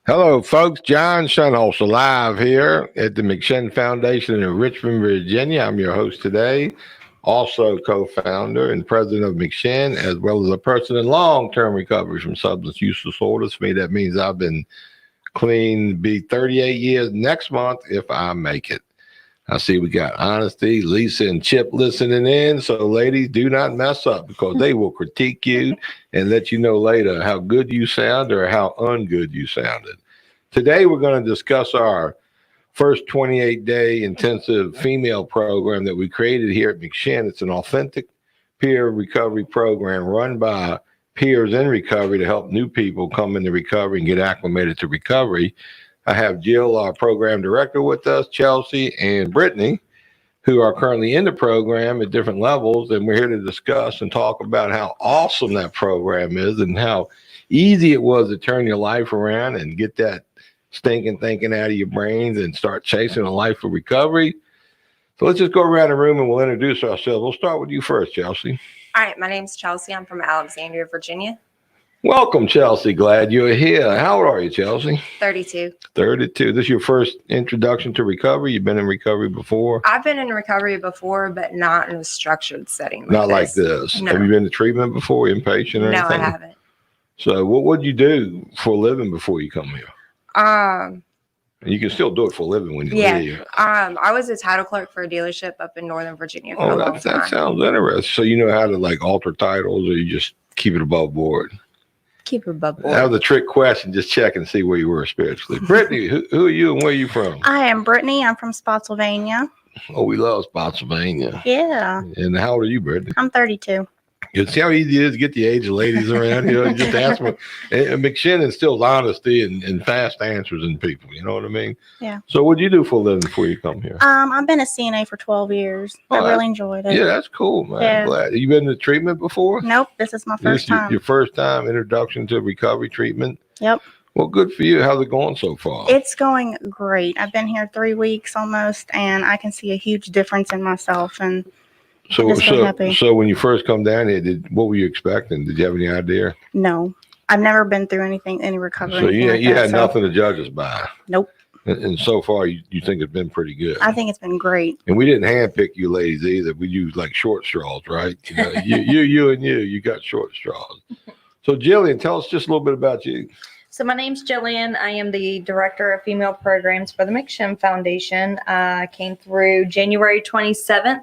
Hello, folks. John Shinholser live here at the McShin Foundation in Richmond, Virginia. I'm your host today, also co-founder and president of McShin, as well as a person in long-term recovery from substance use disorders. For me, that means I've been clean, be 38 years next month if I make it. I see we got Honesty, Lisa, and Chip listening in. So, ladies, do not mess up because they will critique you and let you know later how good you sound or how ungood you sounded. Today, we're going to discuss our first 28-day intensive female program that we created here at McShin. It's an authentic peer recovery program run by peers in recovery to help new people come into recovery and get acclimated to recovery. I have Jill, our program director, with us, Chelsea, and Brittany, who are currently in the program at different levels. And we're here to discuss and talk about how awesome that program is and how easy it was to turn your life around and get that stinking thinking out of your brains and start chasing a life of recovery. So let's just go around the room and we'll introduce ourselves. We'll start with you first, Chelsea. All right, my name's Chelsea. I'm from Alexandria, Virginia. Welcome, Chelsea. Glad you're here. How old are you, Chelsea? 32. 32. This is your first introduction to recovery? You've been in recovery before? I've been in recovery before, but not in a structured setting. Not like this. No. Have you been to treatment before, inpatient or anything? No, I haven't. So what would you do for a living before you come here? You can still do it for a living when you leave. I was a title clerk for a dealership up in Northern Virginia for a long time. That sounds interesting. So you know how to like alter titles, or you just keep it above board? Keep it above board. That was a trick question. Just check and see where you were spiritually. Brittany, who are you and where are you from? I am Brittany. I'm from Spotsylvania. Oh, we love Spotsylvania. Yeah. And how old are you, Brittany? I'm 32. You see how easy it is to get the age of ladies around here? You just ask them. And McShin instills honesty and fast answers in people. You know what I mean? Yeah. So what do you do for a living before you come here? I've been a CNA for 12 years. I really enjoyed it. Yeah, that's cool, man. Yeah. I'm glad. You been to treatment before? Nope. This is my first time. Your first time introduction to recovery treatment? Yep. Well, good for you. How's it going so far? It's going great. I've been here 3 weeks almost, and I can see a huge difference in myself. And So when you first come down here, what were you expecting? Did you have any idea? No, I've never been through any recovery. So you had nothing to judge us by. Nope. And so far, you think it's been pretty good. I think it's been great. And we didn't handpick you ladies either. We used like short straws, right? You know, you got short straws. So Jillian, tell us just a little bit about you. So my name's Jillian. I am the director of female programs for the McShin Foundation. I came through January 27th,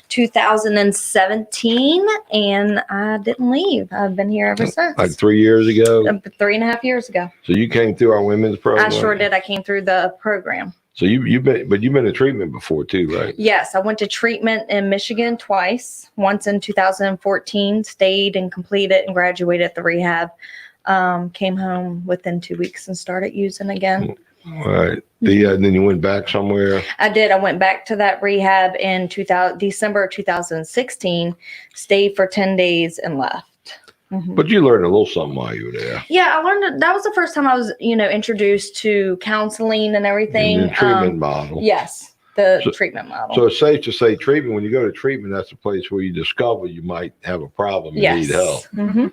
2017, and I didn't leave. I've been here ever since. Like 3 years ago? 3.5 years ago. So you came through our women's program? I sure did. I came through the program. So you've been to treatment before too, right? Yes, I went to treatment in Michigan twice. Once in 2014, stayed and completed and graduated the rehab. Came home within 2 weeks and started using again. All right. Then you went back somewhere? I did. I went back to that rehab in December 2016, stayed for 10 days and left. Mm-hmm. But you learned a little something while you were there. Yeah, I learned that was the first time I was, introduced to counseling and everything. And the treatment model. Yes, treatment model. So it's safe to say treatment, when you go to treatment, that's a place where you discover you might have a problem and need help. Mm-hmm.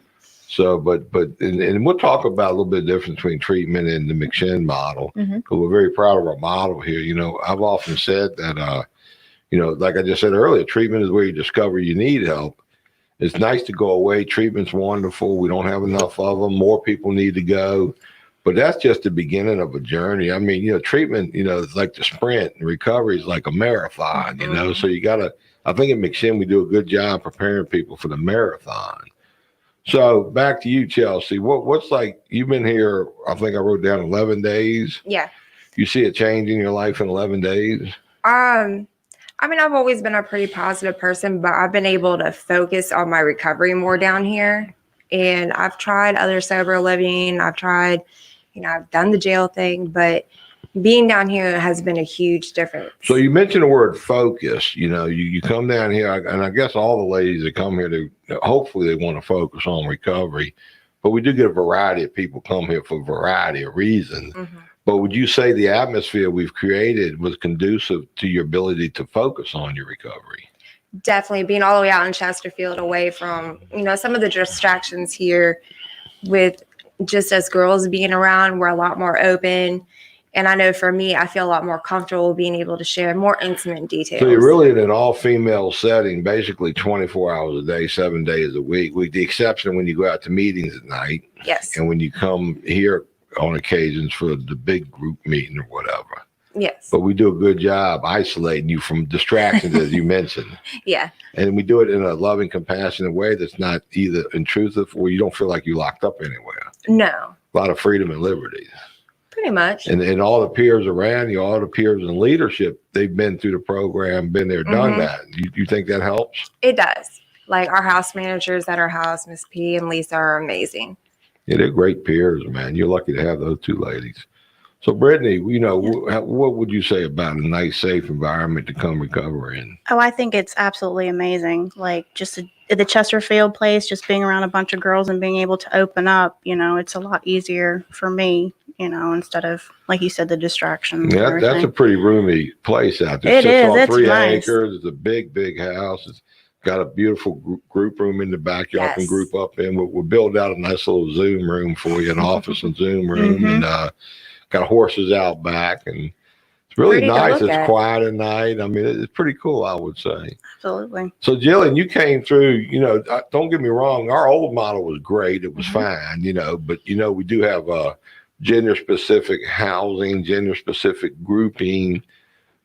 So, but we'll talk about a little bit of difference between treatment and the McShin model, because we're very proud of our model here. I've often said that, like I just said earlier, treatment is where you discover you need help. It's nice to go away. Treatment's wonderful. We don't have enough of them. More people need to go. But that's just the beginning of a journey. I mean, treatment, is like the sprint, and recovery is like a marathon, So I think at McShin, we do a good job preparing people for the marathon. So back to you, Chelsea. What's like, you've been here, I think I wrote down 11 days. Yeah. You see a change in your life in 11 days? I've always been a pretty positive person, but I've been able to focus on my recovery more down here. And I've tried other sober living. I've tried, I've done the jail thing, but being down here has been a huge difference. So you mentioned the word focus. You come down here, and I guess all the ladies that come here, hopefully they want to focus on recovery. But we do get a variety of people come here for a variety of reasons. Mm-hmm. But would you say the atmosphere we've created was conducive to your ability to focus on your recovery? Definitely. Being all the way out in Chesterfield, away from, some of the distractions here with just us girls being around, we're a lot more open. And I know for me, I feel a lot more comfortable being able to share more intimate details. So you're really in an all-female setting, basically 24 hours a day, 7 days a week, with the exception when you go out to meetings at night. Yes. And when you come here on occasions for the big group meeting or whatever. Yes. But we do a good job isolating you from distractions, as you mentioned. Yeah. And we do it in a loving, compassionate way that's not either intrusive or you don't feel like you're locked up anywhere. No. A lot of freedom and liberty. Pretty much. And all the peers around you, all the peers in leadership, they've been through the program, been there, done that. You think that helps? It does. Like our house managers at our house, Miss P and Lisa, are amazing. Yeah, they're great peers, man. You're lucky to have those two ladies. So, Brittany, you know, what would you say about a nice, safe environment to come recover in? Oh, I think it's absolutely amazing. Like just the Chesterfield place, just being around a bunch of girls and being able to open up, you know, it's a lot easier for me, you know, instead of, like you said, the distractions. Yeah, that's a pretty roomy place out there. It is. It's 3 nice. acres. It's a big, big house. It's got a beautiful group room in the back. Y'all can group up in. We'll build out a nice little Zoom room for you, an office and Zoom room, and got horses out back, and it's really nice. It's quiet at night. I mean, it's pretty cool, I would say. Absolutely. So, Jillian, you came through, you know, don't get me wrong, our old model was great. It was fine, you know, but, you know, we do have gender-specific housing, gender-specific grouping.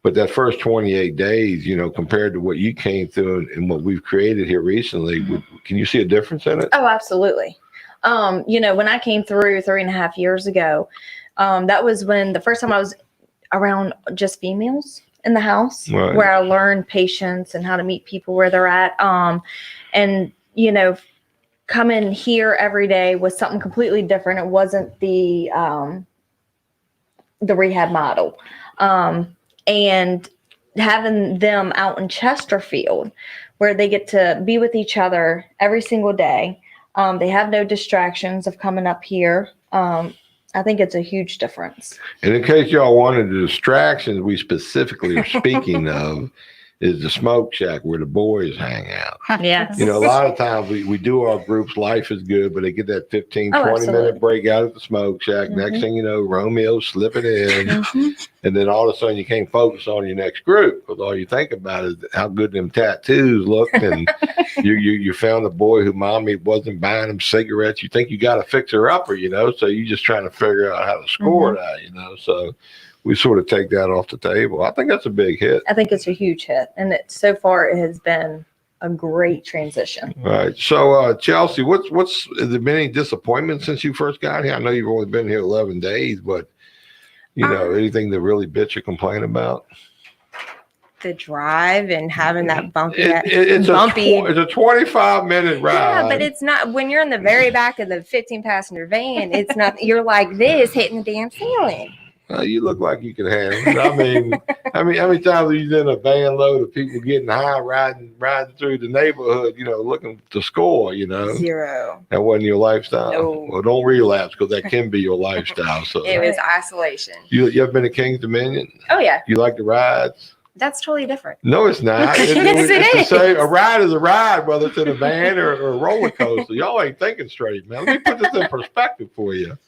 But that first 28 days, you know, compared to what you came through and what we've created here recently, can you see a difference in it? Oh, absolutely. You know, when I came through 3.5 years ago, that was when the first time I was around just females in the house, where I learned patience and how to meet people where they're at. And, you know, coming here every day was something completely different. It wasn't the rehab model. And having them out in Chesterfield, where they get to be with each other every single day. They have no distractions of coming up here. I think it's a huge difference. And in case y'all wanted the distractions we specifically are speaking of is the smoke shack where the boys hang out. Yes. You know, a lot of times we do our groups, life is good, but they get that 15, 20-minute break out at the smoke shack. Next thing you know, Romeo's slipping in. And then all of a sudden you can't focus on your next group because all you think about is how good them tattoos look. And you found a boy who mommy wasn't buying him cigarettes. You think you got to fix her upper, you know, so you just trying to figure out how to score that, you know. So we sort of take that off the table. I think that's a big hit. I think it's a huge hit. And so far it has been a great transition. Right. So, Chelsea, has there been any disappointment since you first got here? I know you've only been here 11 days, but, you know, anything that really bitch or complain about? The drive and having that bumpy. It's a 25-minute ride. Yeah, but it's not when you're in the very back of the 15-passenger van. It's not. You're like this hitting the damn ceiling. You look like you can handle it. I mean, how many times are you in a van load of people getting high, riding through the neighborhood, you know, looking to score, you know? 0. That wasn't your lifestyle. No. Well, don't relapse because that can be your lifestyle. So it was isolation. You ever been to King's Dominion? Oh yeah. You like the rides? That's totally different. No, it's not. It's the same. A ride is a ride, whether it's in a van or a roller coaster. Y'all ain't thinking straight, man. Let me put this in perspective for you.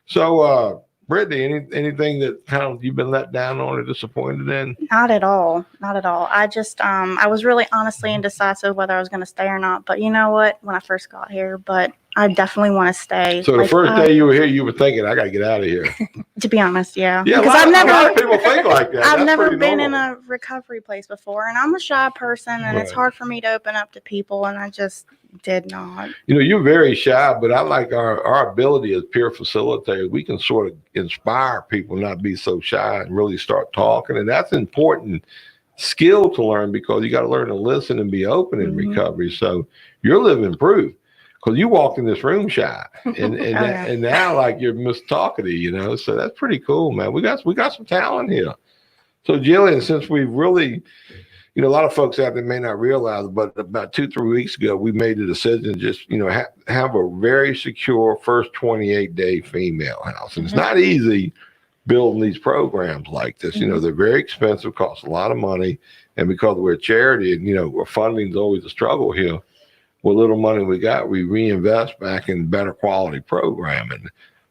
So, Brittany, anything that kind of you've been let down on or disappointed in? Not at all. Not at all. I just, I was really honestly indecisive whether I was going to stay or not. But you know what? When I first got here, but I definitely want to stay. So the first day you were here, you were thinking, I got to get out of here. To be honest, yeah. Yeah, because a lot of people think like that. I've never been in a recovery place before, and I'm a shy person, and it's hard for me to open up to people, and I just did not. You know, you're very shy, but I like our ability as peer facilitators. We can sort of inspire people not be so shy and really start talking, and that's an important skill to learn because you got to learn to listen and be open in recovery. So you're living proof. Because you walked in this room shy, and now like you're Miss Talkative, you know. So that's pretty cool, man. We got some talent here. So Jillian, since we've really, you know, a lot of folks out there may not realize, but about 2-3 weeks ago, we made the decision to just, you know, have a very secure first 28-day female house, and it's not easy building these programs like this. You know, they're very expensive, cost a lot of money, and because we're a charity, and you know, funding is always a struggle here. what little money we got, we reinvest back in better quality programming.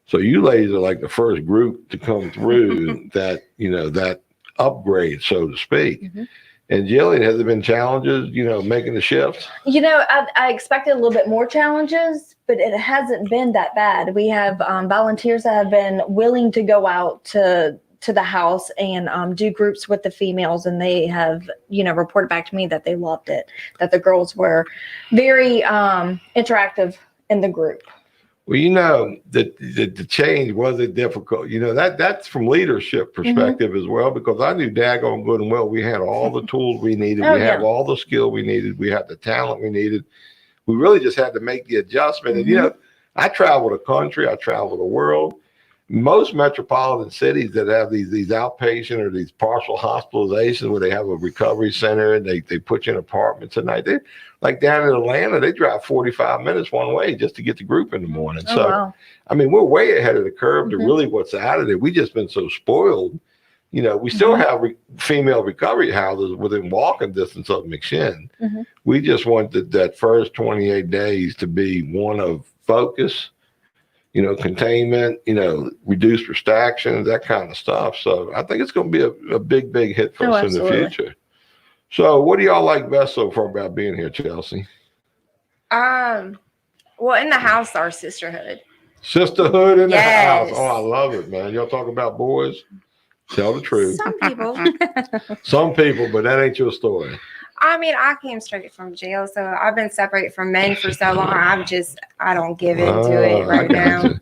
So you ladies are like the first group to come through that, that upgrade, so to speak. Mm-hmm. And Jillian, has there been challenges, making the shift? I expected a little bit more challenges, but it hasn't been that bad. We have volunteers that have been willing to go out to the house and do groups with the females, and they have, reported back to me that they loved it, that the girls were very interactive in the group. Well, the change wasn't difficult. That's from leadership perspective as well, because I knew daggone good and well we had all the tools we needed. We had all the skill we needed. We had the talent we needed. We really just had to make the adjustment. And, I travel the country. I travel the world. Most metropolitan cities that have these outpatient or these partial hospitalizations where they have a recovery center and they put you in apartments at night. They, like down in Atlanta, they drive 45 minutes one way just to get the group in the morning. Oh, so, wow. I mean, we're way ahead of the curve to really what's out of it. We've just been so spoiled. We still have female recovery houses within walking distance of McShin. We just wanted that first 28 days to be one of focus, containment, reduced restrictions, that kind of stuff. So I think it's going to be a big, big hit for us in the future. So what do y'all like best so far about being here, Chelsea? Well, in the house, our sisterhood. Sisterhood in the house. Oh, I love it, man. Y'all talk about boys? Tell the truth. Some people. Some people, but that ain't your story. I mean, I came straight from jail, so I've been separated from men for so long. I don't give into it right now.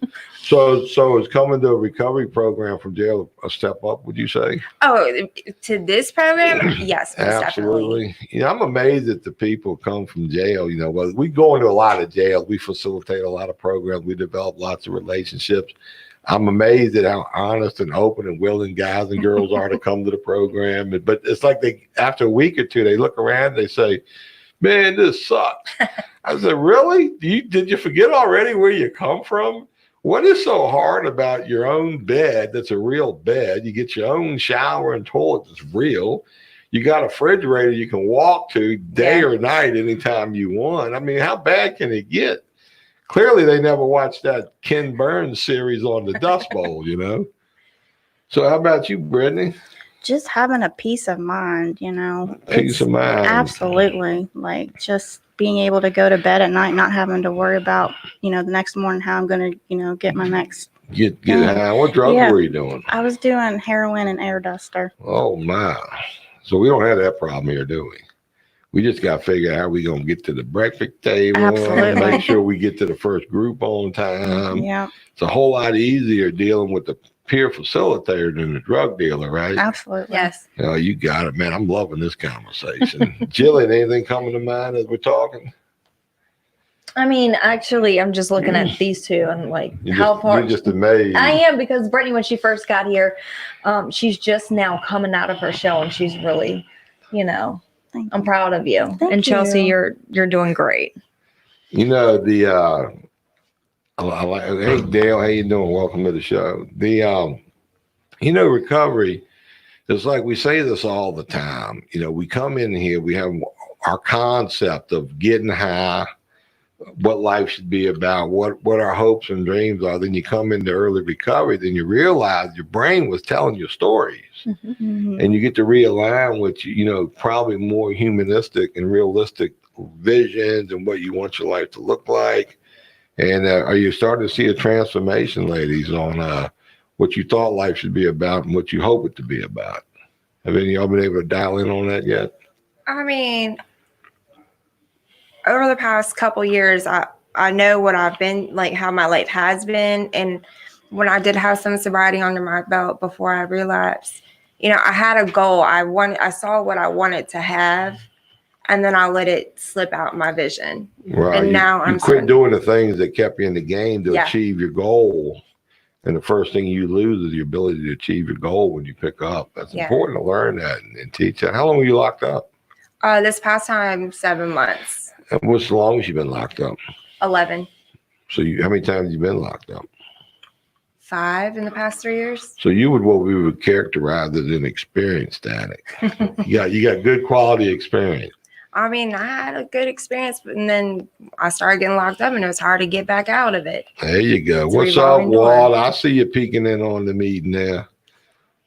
So is coming to a recovery program from jail a step up, would you say? Oh, to this program? Yes, most absolutely. Definitely. I'm amazed that the people come from jail. Well, we go into a lot of jails. We facilitate a lot of programs. We develop lots of relationships. I'm amazed at how honest and open and willing guys and girls are to come to the program. But it's like after a week or two, they look around and they say, man, this sucks. I said, really? Did you forget already where you come from? What is so hard about your own bed that's a real bed? You get your own shower and toilet that's real. You got a refrigerator you can walk to day or night anytime you want. I mean, how bad can it get? Clearly, they never watched that Ken Burns series on the Dust Bowl, So how about you, Brittany? Just having a peace of mind, Peace of mind. Absolutely. Like just being able to go to bed at night, not having to worry about, the next morning how I'm going to, get my next. Get high. What drugs were you doing? I was doing heroin and air duster. Oh, my. So we don't have that problem here, do we? We just got to figure out how we're going to get to the breakfast table. Absolutely. Make sure we get to the first group on time. Yeah. It's a whole lot easier dealing with the peer facilitator than the drug dealer, right? Absolutely. Yes. Oh, you got it, man. I'm loving this conversation. Jillian, anything coming to mind as we're talking? I mean, actually, I'm just looking at these two and like you're just amazed. I am, because Brittany, when she first got here, she's just now coming out of her shell, and she's really, I'm proud of you. Thank Chelsea, you. you're doing great. Hey Dale, how you doing? Welcome to the show. Recovery, it's like we say this all the time. We come in here, we have our concept of getting high, what life should be about, what our hopes and dreams are. Then you come into early recovery, then you realize your brain was telling you stories. And you get to realign with, probably more humanistic and realistic visions and what you want your life to look like. And are you starting to see a transformation, ladies, on what you thought life should be about and what you hope it to be about? Have any of y'all been able to dial in on that yet? I mean, over the past couple years, I know what I've been, like how my life has been. And when I did have some sobriety under my belt before I relapsed, I had a goal. I saw what I wanted to have, and then I let it slip out my vision. Right. And now I'm quit doing the things that kept you in the game to achieve your goal. And the first thing you lose is your ability to achieve your goal when you pick up. That's important to learn that and teach that. How long were you locked up? This past time, 7 months. And what's the longest you've been locked up? 11. So how many times have you been locked up? 5 in the past 3 years. So you what we would characterize as an experienced addict. you got good quality experience. I mean, I had a good experience, and then I started getting locked up, and it was hard to get back out of it. There you go. It's a What's up, revolving door. Walt? I see you peeking in on the meeting there.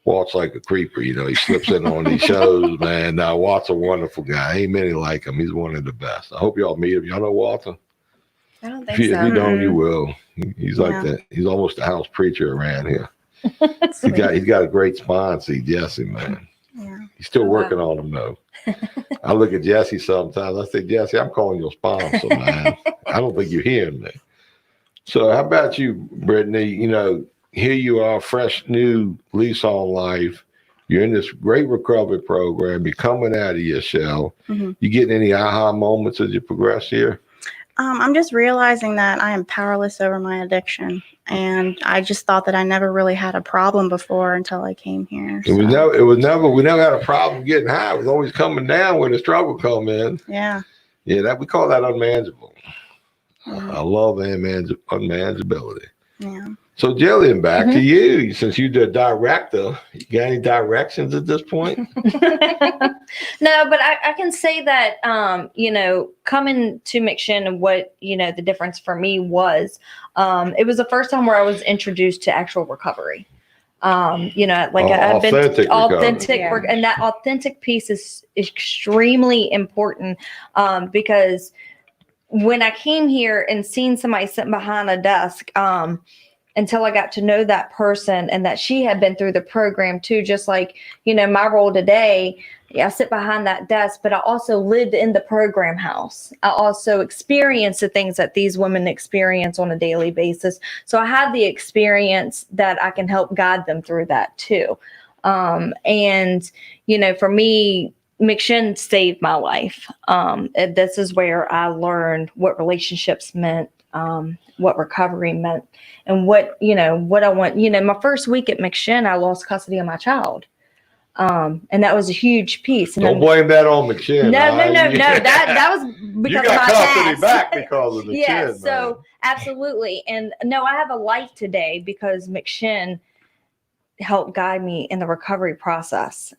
Walt's like a creeper, you know. He slips in on these shows, man. Now, Walt's a wonderful guy. Ain't many like him. He's one of the best. I hope y'all meet him. Y'all know Walter? I don't think If so. you don't, you will. He's like Yeah. that. He's almost a house preacher around here. He's got a great sponsor, Jesse, man. Yeah. He's still Oh, wow. working on him though. I look at Jesse sometimes. I say, Jesse, I'm calling your sponsor, man. I don't think you're hearing me. So how about you, Brittany? You know, here you are, fresh new lease on life. You're in this great recovery program. You're coming out of your shell. Mhm. You getting any aha moments as you progress here? I'm just realizing that I am powerless over my addiction. And I just thought that I never really had a problem before until I came here. We never had a problem getting high. It was always coming down when the struggle come in. Yeah. Yeah, we call that unmanageable. Yeah. I love unmanageability. Yeah. So Jillian, back to you. Since you're the director, you got any directions at this point? No, but I can say that, you know, coming to McShin and what, you know, the difference for me was, it was the first time where I was introduced to actual recovery. You know, like I've been authentic Yeah. work, and that authentic piece is extremely important, because when I came here and seen somebody sitting behind a desk, until I got to know that person and that she had been through the program too, just like, you know, my role today, I sit behind that desk, but I also lived in the program house. I also experienced the things that these women experience on a daily basis. So I have the experience that I can help guide them through that too. And, you know, for me, McShin saved my life. And this is where I learned what relationships meant, what recovery meant, and what I want. You know, my first week at McShin, I lost custody of my child. And that was a huge piece. And Don't blame that on McShin. No. That was because you got of my custody past. back because of McShin. Yeah, man. so absolutely. And no, I have a life today because McShin helped guide me in the recovery process.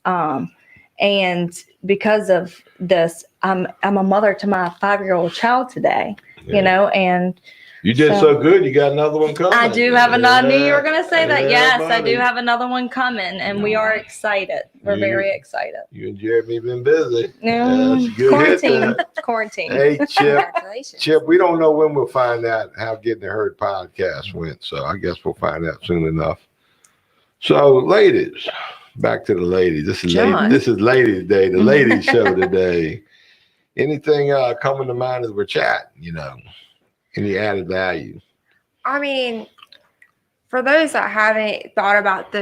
And because of this, I'm a mother to my 5-year-old child today. Yeah. You know, and You did so good. You got another one coming. I do have another. I knew you were going to say that. Yeah, Yes, I buddy. do have another one coming, and we are excited. We're very excited. You and Jeremy been busy. No, That's a good hit quarantine. there. Quarantine. Hey, Chip. Congratulations. Chip, we don't know when we'll find out how Getting It Heard podcast went, so I guess we'll find out soon enough. So, ladies, back to the ladies. This is John. Ladies' Day, the ladies' show today. Anything coming to mind as we're chatting? You know, any added value? I mean, for those that haven't thought about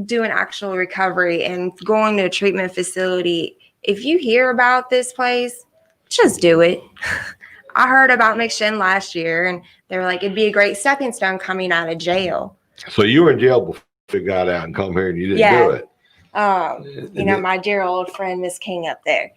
doing actual recovery and going to a treatment facility, if you hear about this place, just do it. I heard about McShin last year, and they were like, it'd be a great stepping stone coming out of jail. So you were in jail before you got out and come here, and you didn't do it. You know, my dear old friend, Miss King up there.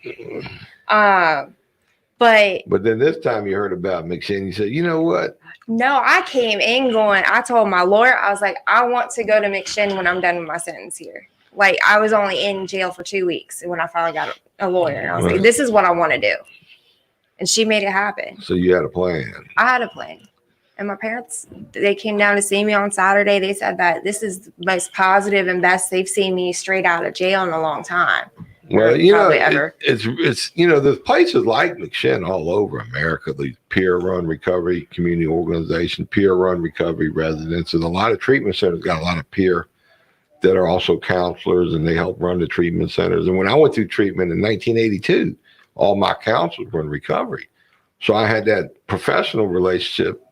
But then this time you heard about McShin, you said, you know what? no, I came in going, I told my lawyer, I was like, I want to go to McShin when I'm done with my sentence here. Like, I was only in jail for 2 weeks when I finally got a lawyer. And I was like, this is what I want to do. And she made it happen. So you had a plan. I had a plan. And my parents, they came down to see me on Saturday. They said that this is the most positive and best they've seen me straight out of jail in a long time. Well, you know, Probably ever. it's you know, there's places like McShin all over America, these peer-run recovery community organization, peer-run recovery residences. A lot of treatment centers got a lot of peer that are also counselors, and they help run the treatment centers. And when I went through treatment in 1982, all my counselors were in recovery. So I had that professional relationship,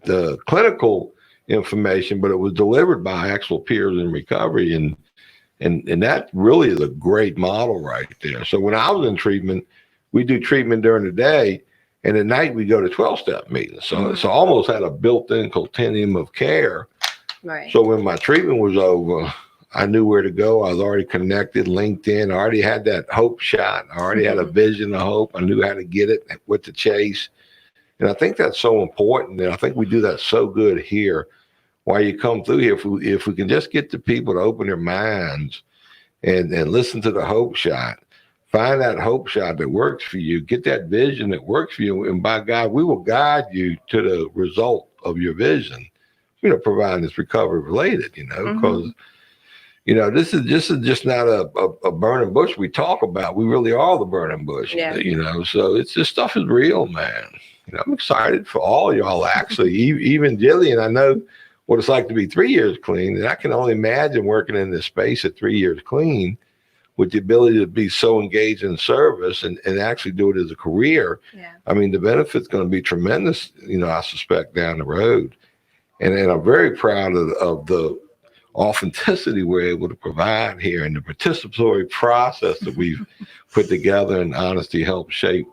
the clinical information, but it was delivered by actual peers in recovery. And that really is a great model right there. So when I was in treatment, we do treatment during the day, and at night we go to 12-step meetings. So it's almost had a built-in continuum of care. Right. So when my treatment was over, I knew where to go. I was already connected, linked in. I already had that hope shot. I already had a vision of hope. I knew how to get it, what to chase. And I think that's so important. And I think we do that so good here. While you come through here, if we can just get the people to open their minds and listen to the hope shot, Find that hope shot that works for you. Get that vision that works for you. And by God, we will guide you to the result of your vision, providing it's recovery related, because, this is just not a burning bush we talk about. We really are the burning bush, so this stuff is real, man. I'm excited for all y'all, actually. Even Jillian, I know what it's like to be 3 years clean. And I can only imagine working in this space at 3 years clean with the ability to be so engaged in service and actually do it as a career. Yeah. I mean, the benefit's going to be tremendous, I suspect, down the road. And I'm very proud of the authenticity we're able to provide here and the participatory process that we've put together, and honesty helps shape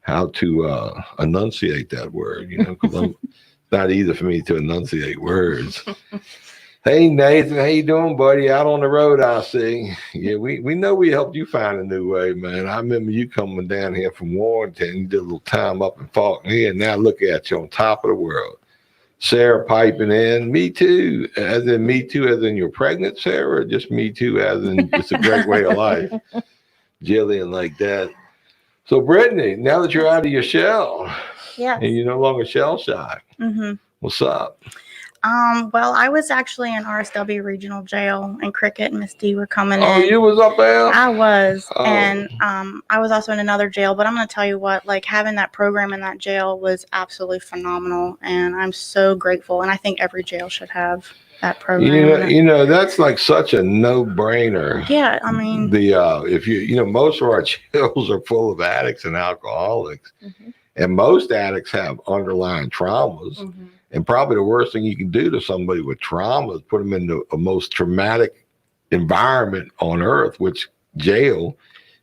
how to enunciate that word, because it's not easy for me to enunciate words. Hey, Nathan, how you doing, buddy? Out on the road, I see. Yeah, we know we helped you find a new way, man. I remember you coming down here from Warrenton. You did a little time up in Faulkner, and now look at you on top of the world. Sarah piping in. Me too. As in you're pregnant, Sarah, or just me too, as in it's a great way of life. Jillian like that. So, Brittany, now that you're out of your shell, and you're no longer shell shy, what's up? Well, I was actually in RSW Regional Jail, and Cricket and Miss D were coming in. Oh, you was up there? I was. Oh. And I was also in another jail, but I'm going to tell you what, like, having that program in that jail was absolutely phenomenal, and I'm so grateful, and I think every jail should have that program. That's like such a no-brainer. Yeah, I mean, if most of our jails are full of addicts and alcoholics, and most addicts have underlying traumas. And probably the worst thing you can do to somebody with trauma is put them in the most traumatic environment on earth, which jail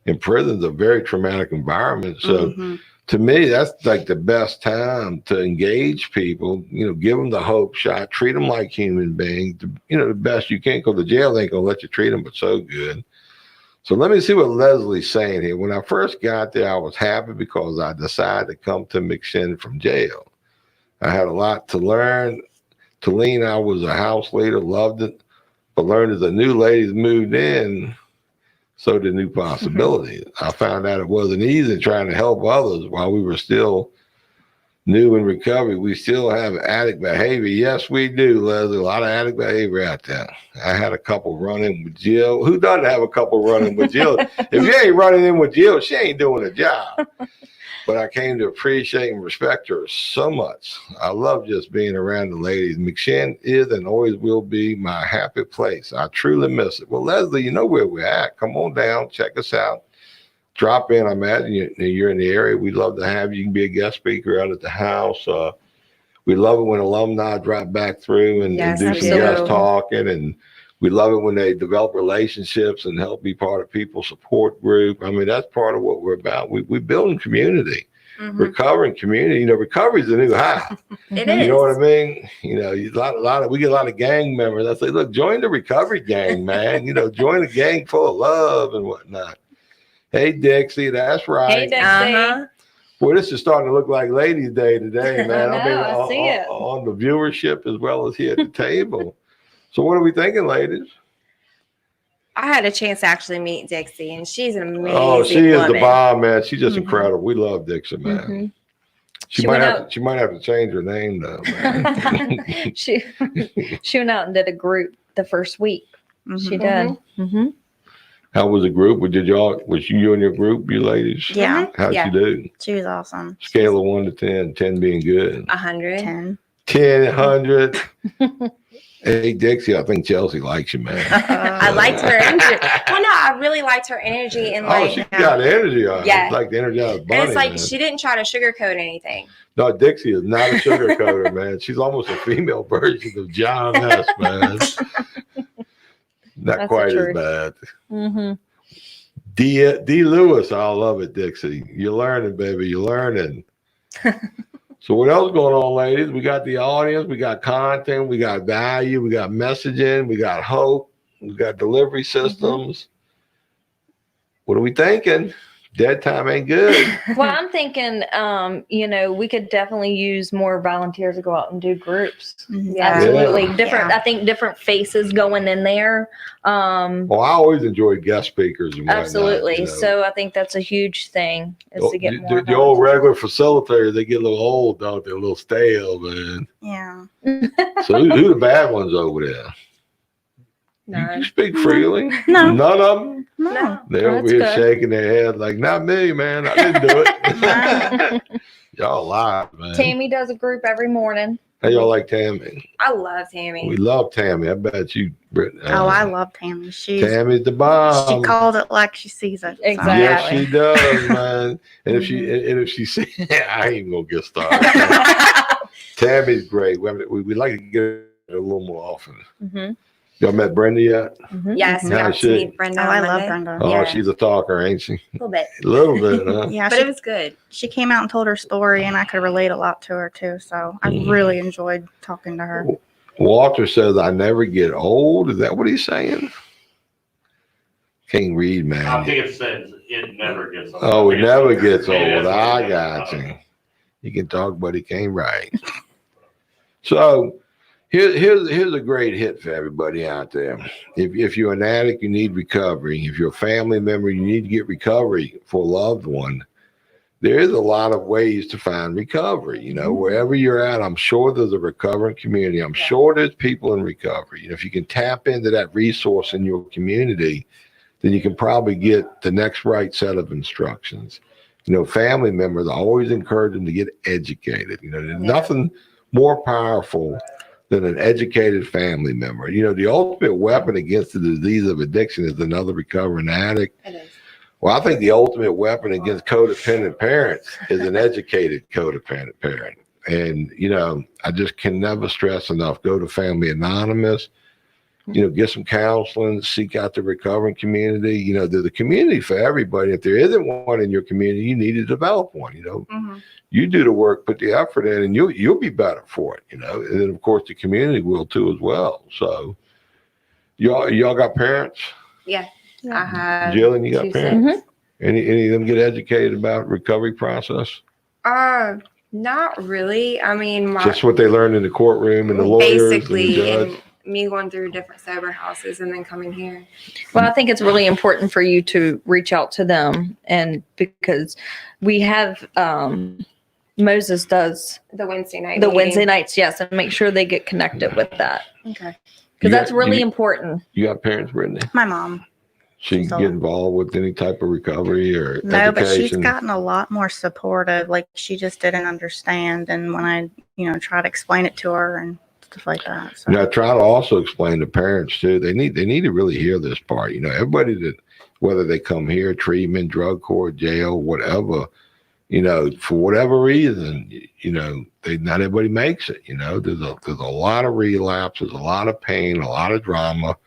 and prison is a very traumatic environment. So to me, that's like the best time to engage people, give them the hope shot, treat them like human beings, the best you can, because the jail ain't going to let you treat them but so good. So let me see what Leslie's saying here. When I first got there, I was happy because I decided to come to McShin from jail. I had a lot to learn. Talene, I was a house leader, loved it, but learned as the new ladies moved in, so did new possibilities. I found out it wasn't easy trying to help others while we were still new in recovery. We still have addict behavior. Yes, we do, Leslie. A lot of addict behavior out there. I had a couple running with Jill. Who doesn't have a couple running with Jill? If you ain't running in with Jill, she ain't doing a job. But I came to appreciate and respect her so much. I love just being around the ladies. McShin is and always will be my happy place. I truly miss it. Well, Leslie, you know where we're at. Come on down, check us out. Drop in. I imagine you're in the area. We'd love to have you. You can be a guest speaker out at the house. We love it when alumni drop back through and do some guest talking. And we love it when they develop relationships and help be part of people's support group. I mean, that's part of what we're about. We building community, recovering community. Recovery is the new high. It is. You know what I mean? We get a lot of gang members. I say, look, join the recovery gang, man. Join a gang full of love and whatnot. Hey, Dixie, that's right. Hey, Dixie. Boy, this is starting to look like Ladies' Day today, man. I see it. On the viewership as well as here at the table. So what are we thinking, ladies? I had a chance to actually meet Dixie, and she's an amazing Oh, she is woman. the bomb, man. She's just incredible. We love Dixie, man. She might have to change her name though, man. she went out and did a group the first week. She did. How was the group? Was you and your group, you ladies? Yeah. How'd she do? She was awesome. Scale of 1 to 10, 10 being good. 100. 10. 10, 100. Hey, Dixie, I think Chelsea likes you, man. I liked her energy. Well, no, I really liked her energy. And she got energy on her. Yeah. It's like the energy out of Bunny, and it's like man. she didn't try to sugarcoat anything. No, Dixie is not a sugarcoater, man. She's almost a female version of John S., man. Not quite as bad. D. Lewis, I love it, Dixie. You're learning, baby. You're learning. So what else going on, ladies? We got the audience. We got content. We got value. We got messaging. We got hope. We got delivery systems. What are we thinking? Dead time ain't good. Well, I'm thinking, we could definitely use more volunteers to go out and do groups. Mhm. Absolutely. Yeah. Different, Yeah. I think different faces going in there. Well, I always enjoyed guest speakers and whatnot. Absolutely. You know. So I think that's a huge thing is to get more. The old regular facilitators, they get a little old, don't they? A little stale, man. Yeah. So who the bad ones over there? You speak freely. No. None of them. No. They're over That's here good. shaking their head like, not me, man. I didn't do it. Y'all lie, man. Tammy does a group every morning. How y'all like Tammy? I love Tammy. We love Tammy. I bet you, Brittany. Oh, I love Tammy. Tammy's the bomb. She calls it like she sees it. so. Exactly. Yes, she does, man. And if she see, I ain't even gonna get started. Tammy's great. We like to get her a little more often. Mm-hmm. Y'all met Brenda yet? Mm-hmm. Yes, we How's got she? to meet Brenda. Oh, on I love Monday. Brenda. Oh, Yeah. she's a talker, ain't she? A little bit. A little bit, huh? Yeah, But it was good. she came out and told her story, and I could relate a lot to her too. So I really enjoyed talking to her. Walter says, I never get old. Is that what he's saying? Can't read, man. I think it says it never gets old. Oh, it never gets Maybe old. that's what I it is. got you. He can talk, but he can't write. So here's a great hit for everybody out there. If you're an addict, you need recovery. If you're a family member, you need to get recovery for a loved one. There is a lot of ways to find recovery. You know, wherever you're at, I'm sure there's a recovering community. I'm sure there's people in recovery. You know, if you can tap into that resource in your community, then you can probably get the next right set of instructions. You know, family members, I always encourage them to get educated. You know, there's nothing more powerful than an educated family member. You know, the ultimate weapon against the disease of addiction is another recovering addict. It is. Well, I think the ultimate weapon against codependent parents is an educated codependent parent. And, you know, I just can never stress enough, go to Family Anonymous, you know, get some counseling, seek out the recovering community. You know, there's a community for everybody. If there isn't one in your community, you need to develop one. You know, you do the work, put the effort in, and you'll be better for it. You know, and then of course the community will too as well. So, y'all got parents? Yeah. I have. Jillian, you got two parents? sons. Any of them get educated about recovery process? Not really. I mean, Just what they learned in the courtroom and the lawyers basically, and the and judge. me going through different sober houses and then coming here. Well, I think it's really important for you to reach out to them, and because we have Moses does The Wednesday night. the meeting. Wednesday nights, yes, and make sure they get connected with that Okay. because that's You really got- important. You got parents, Brittany? My mom. She So- get involved with any type of recovery or No, but she's education? gotten a lot more supportive. Like she just didn't understand, and when I, try to explain it to her and stuff like that. So. Now, try to also explain to parents too. They need to really hear this part. You know, everybody that, whether they come here, treatment, drug court, jail, whatever, you know, for whatever reason, you know, not everybody makes it. You know, there's a lot of relapse, there's a lot of pain, a lot of drama.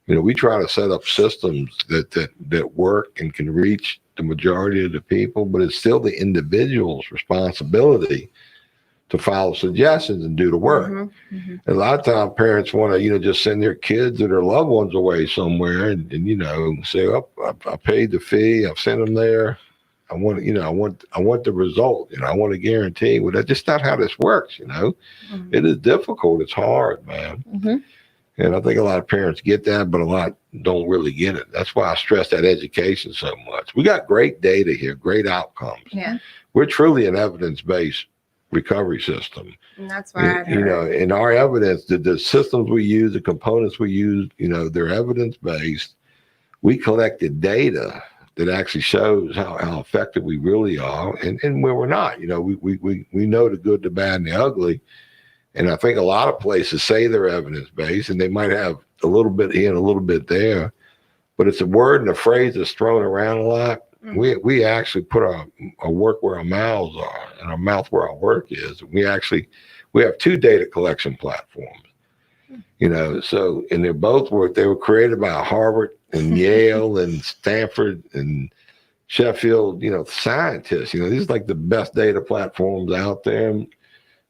You know, we try to set up systems that work and can reach the majority of the people, but it's still the individual's responsibility to follow suggestions and do the work. Mhm. A lot of times parents want to, just send their kids or their loved ones away somewhere and say, oh, I paid the fee. I've sent them there. I want, I want the result. I want to guarantee. Well, that's just not how this works. Mhm. It is difficult. It's hard, man. Mm-hmm. And I think a lot of parents get that, but a lot don't really get it. That's why I stress that education so much. We got great data here, great outcomes. Yeah. We're truly an evidence-based recovery system. And that's why I've You heard. in our evidence, the systems we use, the components we use, they're evidence-based. We collected data that actually shows how effective we really are and where we're not. We know the good, the bad, and the ugly. And I think a lot of places say they're evidence-based, and they might have a little bit here and a little bit there, but it's a word and a phrase that's thrown around a lot. Mhm. We actually put our work where our mouths are and our mouth where our work is. We have two data collection platforms, so, and they were created by Harvard and Yale and Stanford and Sheffield, scientists. These are like the best data platforms out there.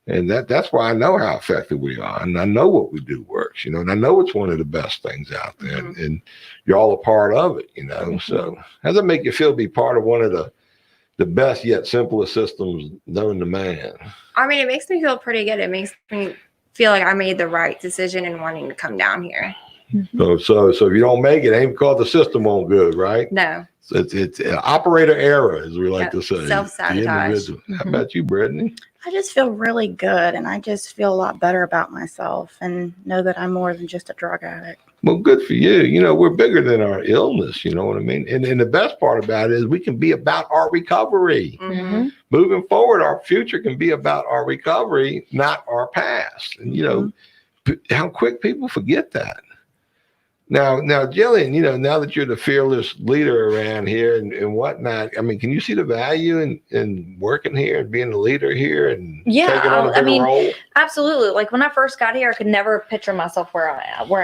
And that's why I know how effective we are. And I know what we do works, and I know it's one of the best things out there. And you're all a part of it, So how does it make you feel to be part of one of the best yet simplest systems known to man? I mean, it makes me feel pretty good. It makes me feel like I made the right decision in wanting to come down here. So if you don't make it, ain't because the system won't good, right? No. So it's an operator error, as we like to say. Self-sabotage. How about you, Brittany? I just feel really good, and I just feel a lot better about myself and know that I'm more than just a drug addict. Well, good for you. We're bigger than our illness, you know what I mean? And the best part about it is we can be about our recovery. Moving forward, our future can be about our recovery, not our past. And, how quick people forget that. Now, Jillian, now that you're the fearless leader around here and whatnot, I mean, can you see the value in working here and being the leader here and taking on a bigger role? Absolutely. Like when I first got here, I could never picture myself where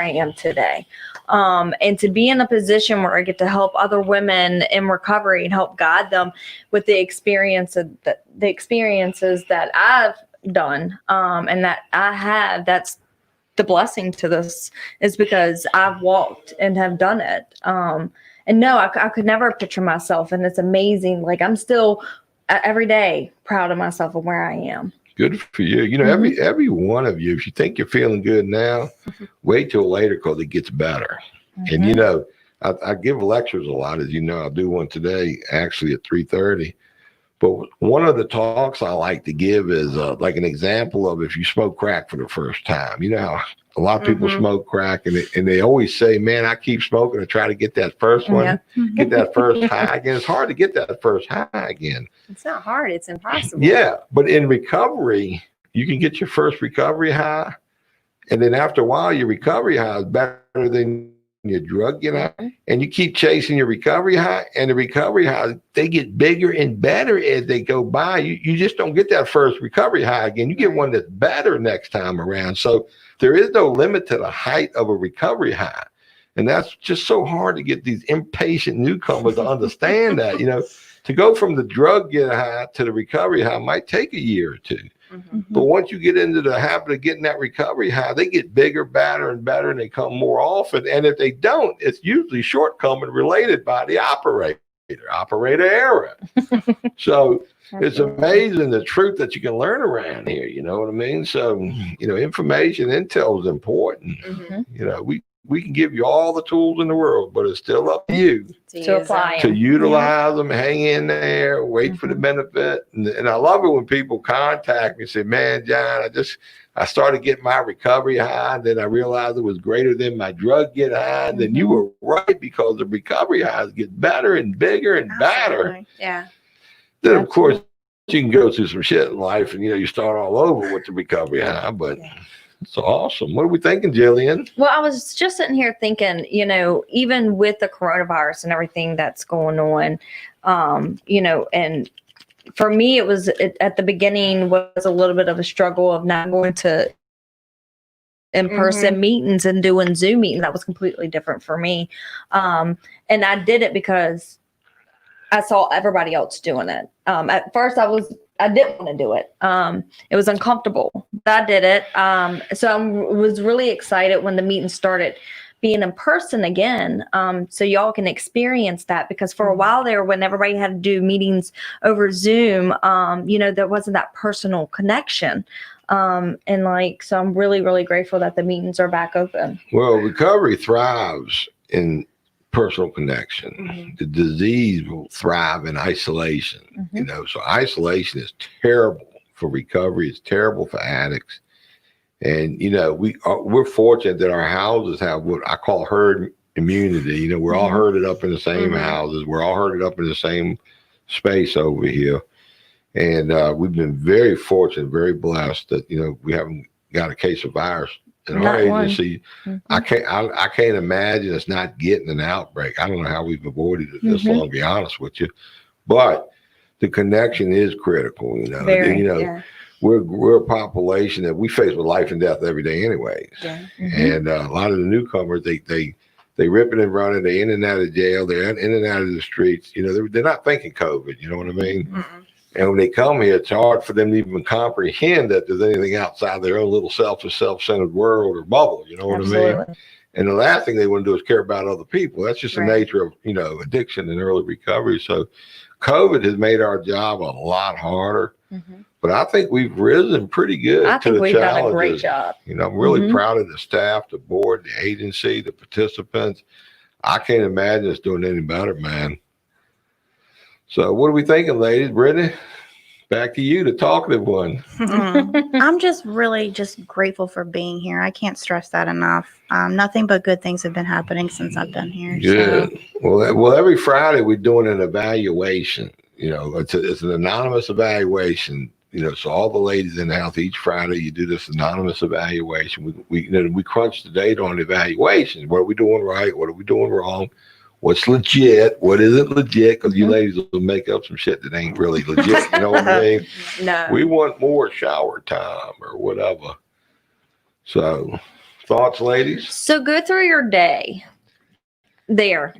I am today. And to be in a position where I get to help other women in recovery and help guide them with the experiences that I've done and that I have, that's the blessing to this, is because I've walked and have done it. And no, I could never picture myself. And it's amazing. Like I'm still every day proud of myself and where I am. Good for you. Every one of you, if you think you're feeling good now, wait till later because it gets better. And, I give lectures a lot, as you know. I'll do one today, actually at 3:30. But one of the talks I like to give is like an example of if you smoke crack for the first time. You know how a lot of people smoke crack and they always say, man, I keep smoking to try to get that first one, get that first high again. It's hard to get that first high again. It's not hard. It's impossible. Yeah. But in recovery, you can get your first recovery high. And then after a while, your recovery high is better than your drug, and you keep chasing your recovery high, and the recovery highs, they get bigger and better as they go by. You just don't get that first recovery high again. You get one that's better next time around. So there is no limit to the height of a recovery high. And that's just so hard to get these impatient newcomers to understand that, to go from the drug get high to the recovery high might take a year or two. But once you get into the habit of getting that recovery high, they get bigger, better, and better, and they come more often. And if they don't, it's usually shortcoming related by the operator error. So it's amazing the truth that you can learn around here. You know what I mean? So, information, intel is important. We can give you all the tools in the world, but it's still up to you to apply to utilize them, hang in there, wait for the benefit. And I love it when people contact me and say, man, John, I started getting my recovery high, and then I realized it was greater than my drug get high. And then you were right, because the recovery highs get better and bigger and better. Yeah. Then, of course, you can go through some shit in life and, you start all over with the recovery high, but it's awesome. What are we thinking, Jillian? Well, I was just sitting here thinking, even with the coronavirus and everything that's going on, and for me, at the beginning was a little bit of a struggle of not going to in-person meetings and doing Zoom meetings. That was completely different for me. And I did it because I saw everybody else doing it. At first I didn't want to do it. It was uncomfortable, but I did it. So I was really excited when the meeting started being in person again. So y'all can experience that, because for a while there, when everybody had to do meetings over Zoom, there wasn't that personal connection. So I'm really, really grateful that the meetings are back open. Well, recovery thrives in personal connection. The disease will thrive in isolation. So isolation is terrible for recovery. It's terrible for addicts. And we're fortunate that our houses have what I call herd immunity. We're all herded up in the same houses. We're all herded up in the same space over here. And we've been very fortunate, very blessed that we haven't got a case of virus in our agency. I can't imagine us not getting an outbreak. I don't know how we've avoided it this long, to be honest with you. But the connection is critical. We're a population that we face with life and death every day, anyways. And a lot of the newcomers, they ripping and running. They in and out of jail. They're in and out of the streets. They're not thinking COVID. You know what I mean? And when they come here, it's hard for them to even comprehend that there's anything outside their own little selfish, self-centered world or bubble. You know what I mean? Absolutely. And the last thing they want to do is care about other people. That's just the Right. nature of, addiction and early recovery. So COVID has made our job a lot harder, but I think we've risen pretty good I to think the we've done a great challenges. job. I'm really Mhm. proud of the staff, the board, the agency, the participants. I can't imagine us doing any better, man. So what are we thinking, ladies? Brittany, back to you, the talkative one. I'm just really just grateful for being here. I can't stress that enough. Nothing but good things have been happening since I've been here. Good. So. Well, every Friday we're doing an evaluation. It's an anonymous evaluation. So all the ladies in the house, each Friday you do this anonymous evaluation. We crunch the data on the evaluation. What are we doing right? What are we doing wrong? What's legit? What isn't legit? Because you ladies will make up some shit that ain't really legit. You know what I mean? No. We want more shower time or whatever. So, thoughts, ladies? So go through your day there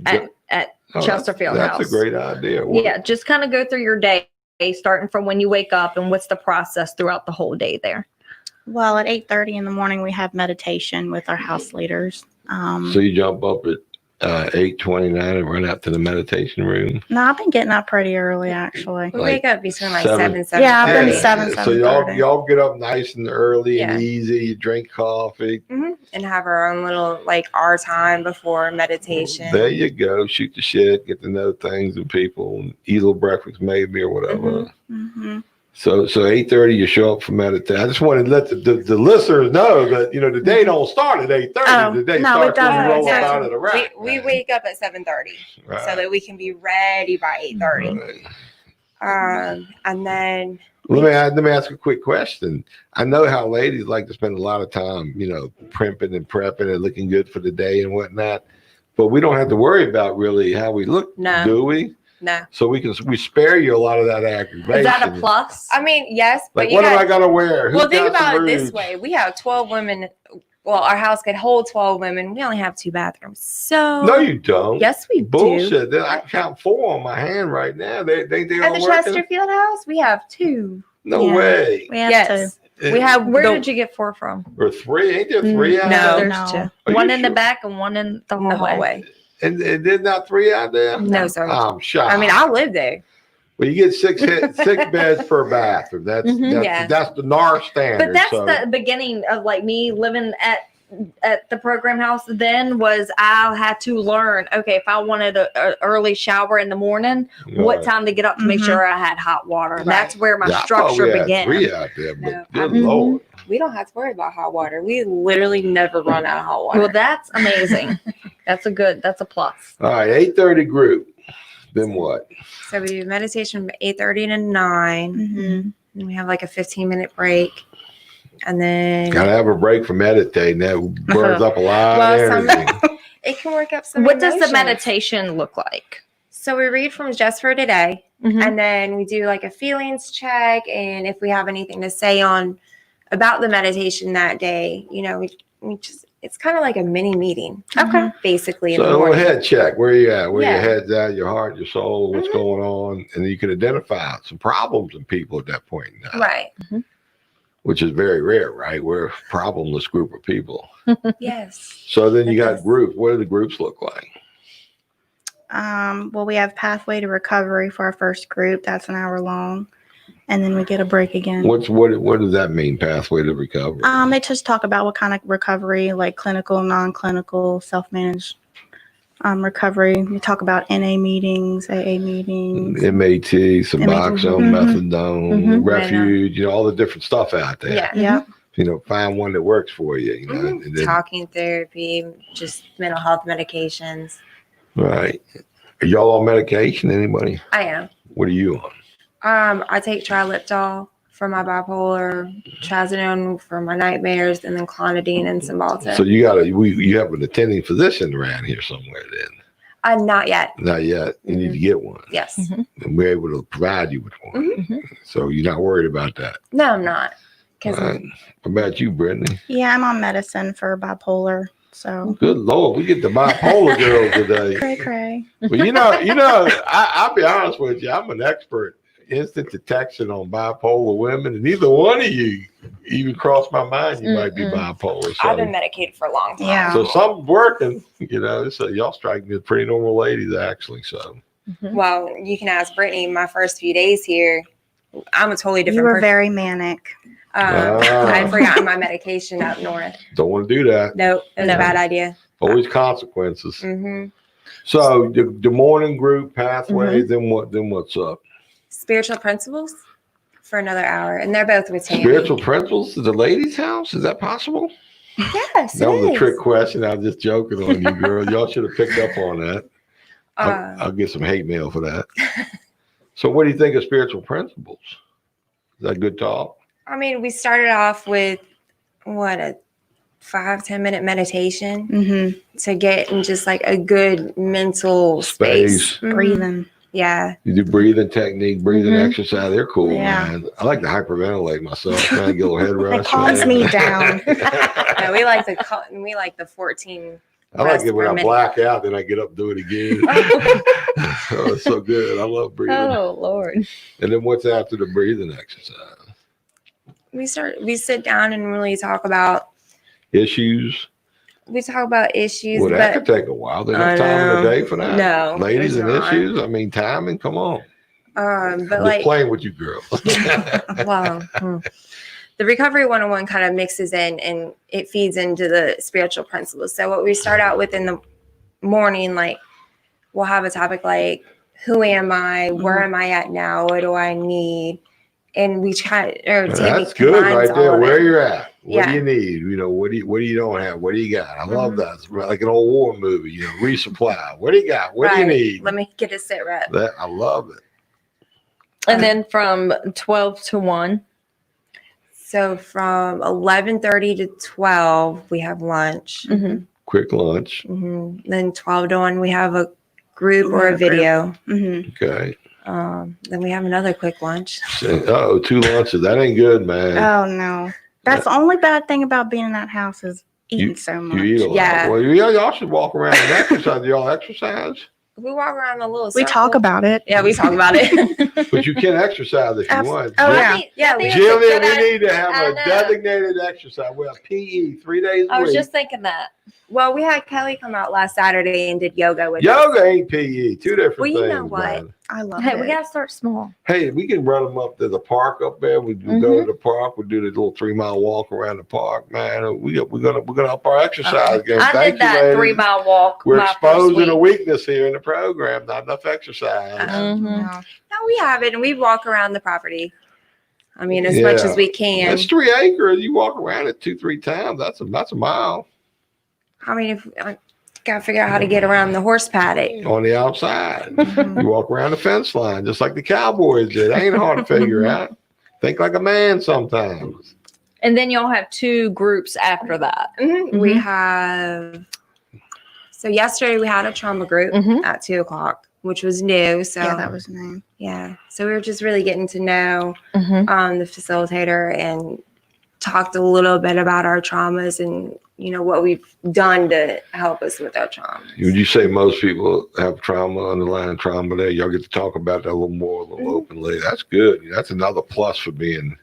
at Chesterfield That's House. a great idea. Yeah, just kind of go through your day, starting from when you wake up and what's the process throughout the whole day there. Well, at 8:30 in the morning, we have meditation with our house leaders. So you jump up at 8:29 and run out to the meditation room. No, I've been getting up pretty early, actually. We Like wake up between like 7. 7 Yeah, I've been thirty. 7, So y'all 7:30. get up nice and early and Yeah. easy. You drink coffee. And have our own little our time before meditation. There you go. Shoot the shit. Get to know things and people. And eat a little breakfast maybe or whatever. Mm-hmm. So 8:30 you show up for meditation. I just wanted to let the listeners know that the day don't start at 8:30. Oh, The day no, it starts when you doesn't. roll up No. out of the rack. We wake up at 7:30 Right. so that we can be ready by 8:30. Right. And then Let me ask a quick question. I know how ladies like to spend a lot of time, primping and prepping and looking good for the day and whatnot, but we don't have to worry about really how we look, No. do we? no. So we spare you a lot of that aggravation. Is that a plus? I mean, yes, but Like, you what am I got gonna wear? Who's well, think got some about it this rouge? way. We have 12 women. Well, our house could hold 12 women. We only have 2 bathrooms. So No, you don't. yes, we do. Bullshit. I count 4 on my hand right now. They At all the working? Chesterfield house, we have 2. No Yeah. way. We have Yes. We have Where the, did you get 4 from? Or 3? Ain't there 3 out No. there? There's No. 2. Are One you in the sure? back and one in the in the hallway. hallway. And there's not 3 out there? No, sir. I'm shocked. I mean, I live there. Well, you get 6 beds per bathroom. That's Yeah. that's the NAR standard. But that's so. the beginning of me living at the program house. Then was I had to learn. Okay, if I wanted a early shower in the morning, what Right. time to get up to make Mhm. sure I had hot water. Right. That's where my Yeah, I thought structure we had began. 3 out there, but No, good Mhm. Lord. We don't have to worry about hot water. We literally never run out of hot water. Well, that's amazing. That's a plus. All right, 8:30 group. Then what? So we do meditation from 8:30 to 9. Mm-hmm. And we have a 15-minute break. And then Gotta have a break from meditating. That burns up a lot Well, of some- energy. it can work up some What does the emotions. meditation look like? So we read from Just for Today. Mhm. And then we do a feelings check. And if we have anything to say about the meditation that day, we just, it's kind of like a mini meeting, Okay. basically. In the So a morning. head check. Where you at? Where your Yeah. head's at, your heart, your soul, what's Mhm. going on. And you can identify some problems in people at that point in time. Right. Which is very rare, right? We're a problemless group of people. Yes. So then you got Yes. groups. What do the groups look like? Well, we have Pathway to Recovery for our first group. That's an hour long. And then we get a break again. What does that mean? Pathway to recovery. They just talk about what kind of recovery, like clinical, non-clinical, self-managed recovery. We talk about NA meetings, AA meetings. MAT, Suboxone, Mhm. methadone, Mhm. refuge, all the different stuff out there. Yeah. Yeah. Find one that works for you. Mhm. And then- Talking therapy, just mental health medications. right. Are y'all on medication? Anybody? I am. What are you on? I take triliptol for my bipolar, trazodone for my nightmares, and then clonidine and Cymbalta. So you have an attending physician around here somewhere then? Not yet. Not yet. You need to get one. Yes. Mhm. And we're able to provide you with one. Mhm. So you're not worried about that. No, I'm not. Because All right. What about you, Brittany? Yeah, I'm on medicine for bipolar. So Good Lord, we get the bipolar girls today. cray cray. Well, I'll be honest with you. I'm an expert. instant detection on bipolar women, and neither one of you even crossed my mind you might be bipolar. So, I've been medicated for a long time. Yeah. so something's working, So y'all strike me as pretty normal ladies, actually. So Well, you can ask Brittany. My first few days here, I'm a totally different You were person. very manic. I had forgotten my medication up north. don't want to do that. Nope, it was a bad idea. Always consequences. Mm-hmm. So the morning group pathways, then what's up? Spiritual principles for another hour, and they're both with Tammy. Spiritual principles at the ladies' house? Is that possible? Yes, That was it a is. trick question. I was just joking on you, girl. Y'all should have picked up on that. I'll get some hate mail for that. So what do you think of spiritual principles? Is that good talk? I mean, we started off with a 5-10 minute meditation Mm-hmm. to get in just like a good mental space. Mhm. Breathing. Yeah. You do breathing technique, breathing Mhm. exercise. They're cool, Yeah. man. I like to hyperventilate myself, man. Get a little head rush. It calms man. me down. No, we like the 14. I like it when rest I per black out, then I get up and do it again. Oh, it's so good. I love breathing. Oh Lord. And then what's after the breathing exercise? We sit down and really talk about Issues. issues, Well, that but could take a while. There's I enough time in know. the day for that. No, Ladies there's and not. issues. I mean, timing. Come on. but I'm just like playing with you, girls. well, the recovery 101 kind of mixes in and it feeds into the spiritual principles. So what we start out with in the morning, like we'll have a topic like, who am I? Where am I at now? What do I need? And we try, or Tammy That's good combines right there. all of Where it. you're at. What do Yeah. you need? What do you don't have? What do you got? I love that. It's like an old war movie. Resupply. What do you got? What do you Right. need? Let me get a sit rep. I love it. And then from 12 to 1. So from 11:30 to 12, we have lunch. Mm-hmm. Quick lunch. Then 12 to 1, we have a group or a video. Mm-hmm. Okay. Then we have another quick lunch. Oh, 2 lunches. That ain't good, man. Oh no. That's the only bad thing about being in that house is eating so much. You eat a lot. Yeah. Well, y'all should walk around and exercise. Do y'all exercise? We walk around a little We circle. talk about it. Yeah, we talk about it. But you can exercise if you want. Oh, yeah. Jillian, we need to have I a know. designated exercise. We have PE 3 days a I was week. just thinking that. Well, we had Kelly come out last Saturday and did yoga with us. Yoga ain't PE. 2 different Well, you things, know what? man. I love Hey, it. we gotta start small. Hey, we can run them up to the park up there. We go to the park. We do the little 3-mile walk around the park, man. We're gonna up our exercise game. I Thank did that you, ladies. 3-mile walk. We're my first exposing a week. weakness here in the program. Not enough exercise. Mhm. No. No, we have it, and we walk around the property. I mean, as much as we can. It's 3 acres. You walk around it 2-3 times. That's a mile I mean, if I gotta figure out how to get around the horse paddock. on the outside. You walk around the fence line just like the Cowboys did. Ain't hard to figure out. Think like a man sometimes. And then y'all have 2 groups after that. We have. So yesterday we had a trauma group at 2:00, which was new. So Yeah, that was nice. yeah. So we were just really getting to know the facilitator and talked a little bit about our traumas and what we've done to help us with our traumas. Would you say most people have trauma, underlying trauma there? Y'all get to talk about that a little more, a little openly. That's good. That's another plus for being,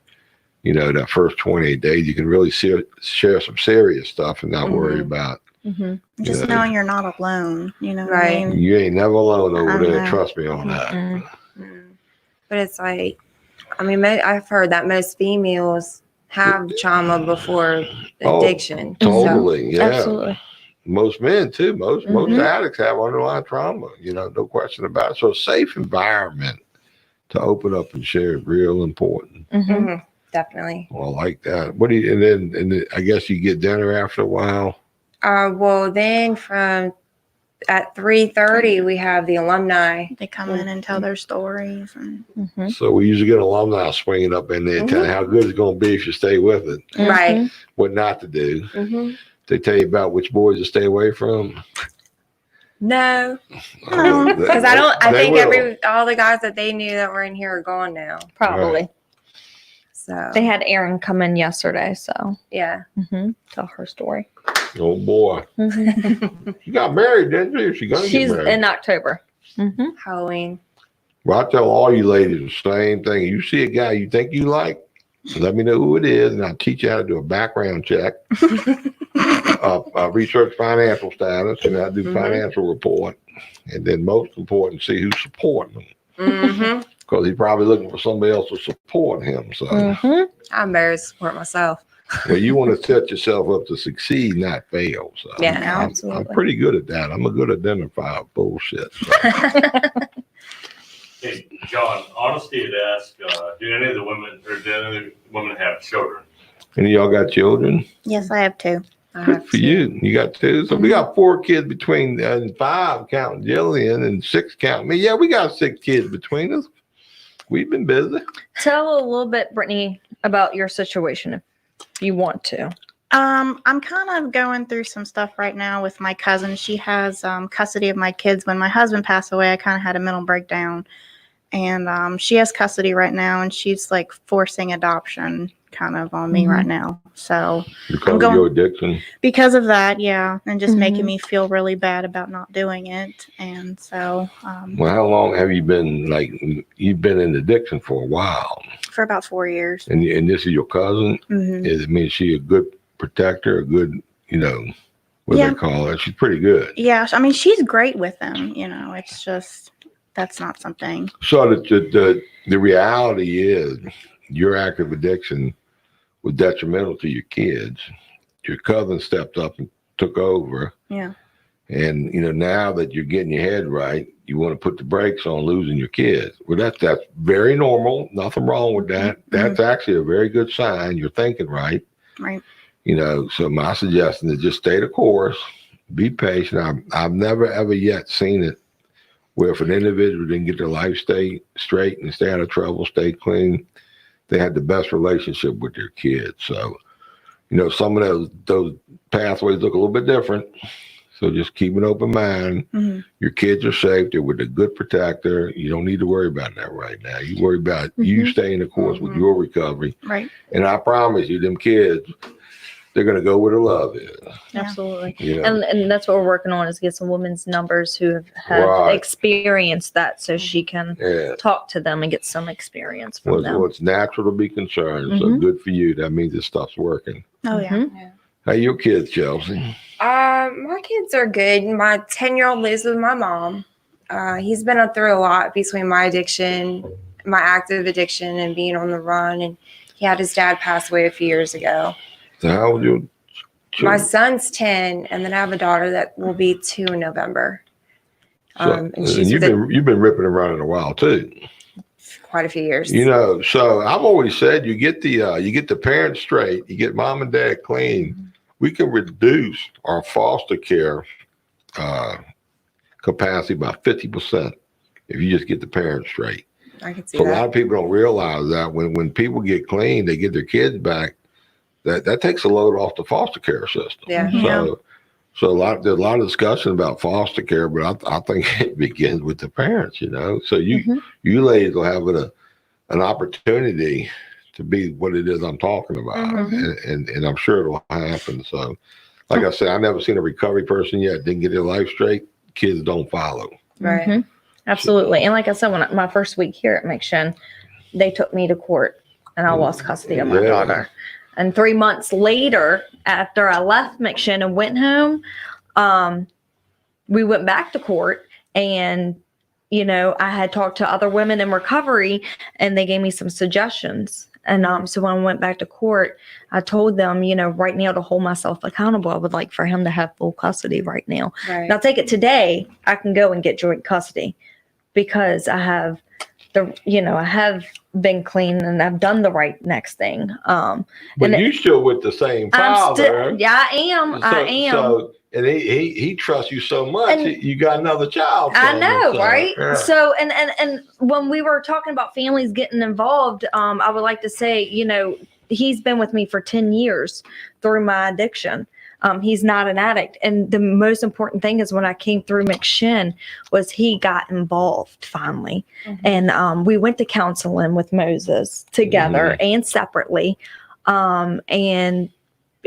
that first 28 days. You can really share some serious stuff and not worry about. Just knowing you're not alone, what I Right. mean? You ain't never alone over I there. know. Trust me on that. But it's like, I mean, I've heard that most females have trauma before addiction. Totally. Yeah. Absolutely. Most men too. Most addicts have underlying trauma, no question about it. So a safe environment to open up and share is real important. Definitely. Well, I like that. What do you, and then I guess you get dinner after a while. Well, then at 3:30 we have the alumni. They come in and tell their stories. And So we usually get alumni swinging up in there and telling how good it's going to be if you stay with it, Right. what not to do. They tell you about which boys to stay away from. No, No. because I They think will. all the guys that they knew that were in here are gone now. Probably. So They had Erin come in yesterday, so yeah. tell her story. Oh boy, you got married, didn't you? She gonna She's get married. in October. Halloween. Well, I tell all you ladies the same thing. You see a guy you think you like, let me know who it is, and I'll teach you how to do a background check, research financial status, and how to do financial report. And then most important, see who's supporting him. Mm-hmm. Because he's probably looking for somebody else to support him. So I'm embarrassed to support myself. well, you want to set yourself up to succeed, not fail. So Yeah, I'm pretty good at that. I'm a good identifier of bullshit. So. Hey, John, honesty to ask, do any of the women have children? Any of y'all got children? Yes, I have 2. Good for you. You got 2. So we got 4 kids between and 5 counting Jillian and 6 counting me. Yeah, we got 6 kids between us. We've been busy. Tell a little bit, Brittany, about your situation if you want to. I'm kind of going through some stuff right now with my cousin. She has custody of my kids. When my husband passed away, I kind of had a mental breakdown. And she has custody right now, and she's like forcing adoption kind of on me right now. So Because of your addiction. Because of that, yeah, and just making me feel really bad about not doing it. And so Well, how long have you been you've been in addiction for a while? For about 4 years. And this is your cousin? Is she a good protector, a good, what do they call her? She's pretty good. Yeah, I mean, she's great with them. It's just that's not something. So the reality is your active addiction was detrimental to your kids. Your cousin stepped up and took over. Yeah. And, now that you're getting your head right, you want to put the brakes on losing your kids. Well, that's very normal. Nothing wrong with that. That's actually a very good sign. You're thinking right. Right. So my suggestion is just stay the course, be patient. I've never, ever yet seen it where if an individual didn't get their life straight and stay out of trouble, stay clean, they had the best relationship with their kids. So, some of those pathways look a little bit different. So just keep an open mind. Your kids are safe. They're with a good protector. You don't need to worry about that right now. You worry about you staying the course with your recovery. Right. And I promise you, them kids, they're going to go where the love is. Absolutely. And that's what we're working on is get some women's numbers who have experienced that so she can talk to them and get some experience from them. Well, it's natural to be concerned. So good for you. That means this stuff's working. Oh, yeah. How your kids, Chelsea? My kids are good. My 10-year-old lives with my mom. He's been through a lot between my addiction, my active addiction, and being on the run. And he had his dad pass away a few years ago. So how old are your children? My son's 10, and then I have a daughter that will be 2 in November. And you've been ripping around in a while too. Quite a few years. So I've always said you get the parents straight, you get mom and dad clean. We can reduce our foster care capacity by 50% if you just get the parents straight. I can see so that. A lot of people don't realize that when people get clean, they get their kids back. That takes a load off the foster care system. Yeah. So there's a lot of discussion about foster care, but I think it begins with the parents. So you ladies will have an opportunity to be what it is I'm talking about, and I'm sure it'll happen. So, like I said, I've never seen a recovery person yet didn't get their life straight. Kids don't follow. Right. Absolutely. And like I said, when my first week here at McShin, they took me to court, and I lost custody of my daughter. And 3 months later, after I left McShin and went home, we went back to court, and I had talked to other women in recovery, and they gave me some suggestions. And so when I went back to court, I told them, right now to hold myself accountable, I would like for him to have full custody right now. Right. Now, take it today, I can go and get joint custody because I have I have been clean and I've done the right next thing. But you still with the same father. I am. I am. So, and he trusts you so much. You got another child. I know, right? Yeah. So, and when we were talking about families getting involved, I would like to say, he's been with me for 10 years through my addiction. He's not an addict. And the most important thing is when I came through McShin was he got involved finally. And we went to counseling with Moses together and separately. And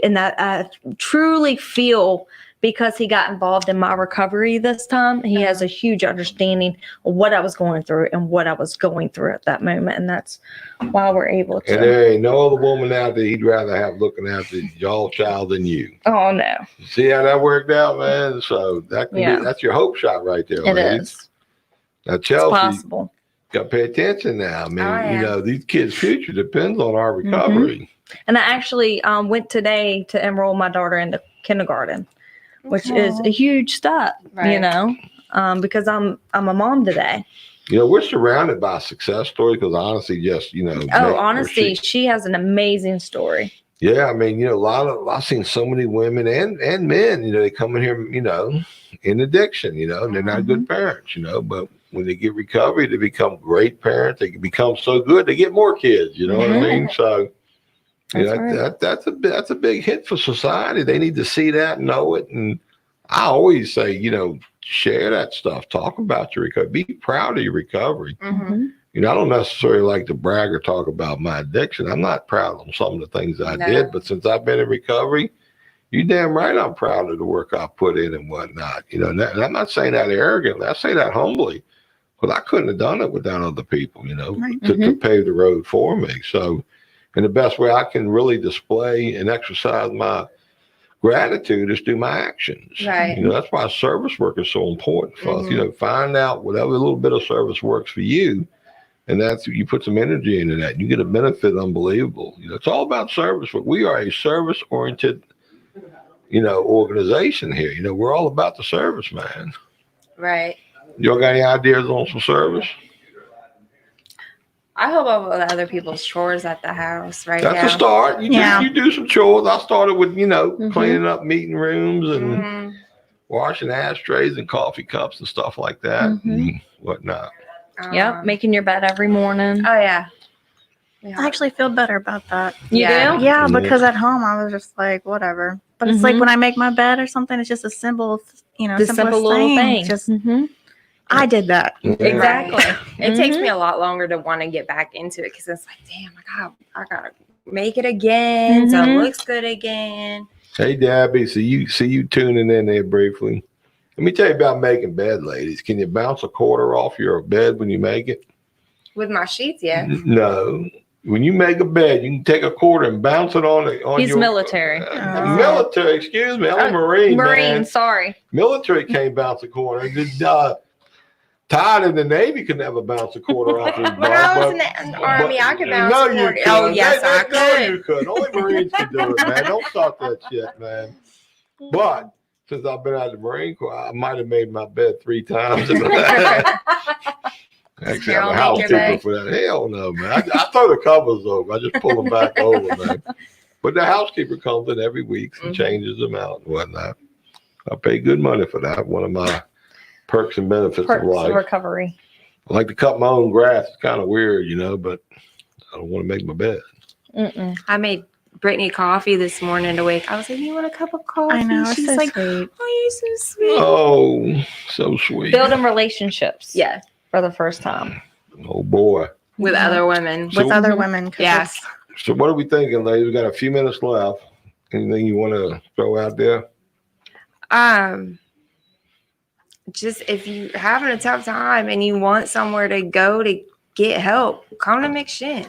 that I truly feel because he got involved in my recovery this time. He has a huge understanding of what I was going through and what I was going through at that moment. And that's why we're able to. And there ain't no other woman out there he'd rather have looking after y'all child than you. Oh, no. See how that worked out, man? So that can be, that's your hope shot right there, It ladies. is. Now, It's Chelsea, possible. got to pay attention now. I mean, you know, these kids' future depends on our recovery. And I actually went today to enroll my daughter into kindergarten, which is a huge step, you know, because I'm a mom today. You know, we're surrounded by success stories because honestly, just, you know. Honestly, she has an amazing story. Yeah, I mean, you know, I've seen so many women and men, you know, they come in here, you know, in addiction, you know, and they're not good parents, you know, but when they get recovery, they become great parents. They can become so good, they get more kids, you know what I mean? So, you know, that's a big hit for society. They need to see that, know it. And I always say, you know, share that stuff. Talk about your recovery. Be proud of your recovery. You know, I don't necessarily like to brag or talk about my addiction. I'm not proud of some of the things I did, but since I've been in recovery, you damn right I'm proud of the work I put in and whatnot. You know, and I'm not saying that arrogantly. I say that humbly, but I couldn't have done it without other people, you know, to pave the road for me. So, and the best way I can really display and exercise my gratitude is through my actions. You know, that's why service work is so important for us. You know, find out whatever little bit of service works for you. And that's, you put some energy into that. You get a benefit unbelievable. You know, it's all about service work. We are a service-oriented, you know, organization here. You know, we're all about the service, man. Y'all got any ideas on some service? I help out with other people's chores at the house right That's now. a start. You do some chores. I started with, you know, cleaning up meeting rooms and washing ashtrays and coffee cups and stuff like that and whatnot. Making your bed every morning. I actually feel better about that. You do? Yeah, because at home I was just like, whatever. But it's like when I make my bed or something, it's just a simple, you know, The simple little thing. Just I did that. Exactly. It takes me a lot longer to want to get back into it because it's like, damn, I gotta make it again so it looks good again. Hey, Debbie, see you tuning in there briefly. Let me tell you about making bed, ladies. Can you bounce a quarter off your bed when you make it? With my sheets, yeah. No. When you make a bed, you can take a quarter and bounce it on He's your military. Military, excuse me. I'm a Marine, man. Sorry. Military can't bounce a quarter. Tied in the Navy could never bounce a quarter off his butt. When I was in the Army, I could bounce a quarter. Oh, yes, I could. No, you could. Only Marines can do it, man. Don't start that shit, man. But since I've been out of the Marine Corps, I might have made my bed 3 times. Actually, I'm a housekeeper for that. Hell no, man. I throw the covers over. I just pull them back over, man. But the housekeeper comes in every week and changes them out and whatnot. I pay good money for that. One of my perks and benefits of life. Recovery. I like to cut my own grass. It's kind of weird, you know, but I don't want to make my bed. I made Brittany coffee this morning to wake. I was like, "You want a cup of coffee?" I know. She's so like, sweet. "Oh, you're so sweet." Oh, so sweet. Building relationships. Yeah, for the first time. Oh boy. With other women. With other women. Yes. So what are we thinking, ladies? We got a few minutes left. Anything you want to throw out there? Just if you're having a tough time and you want somewhere to go to get help, come to McShin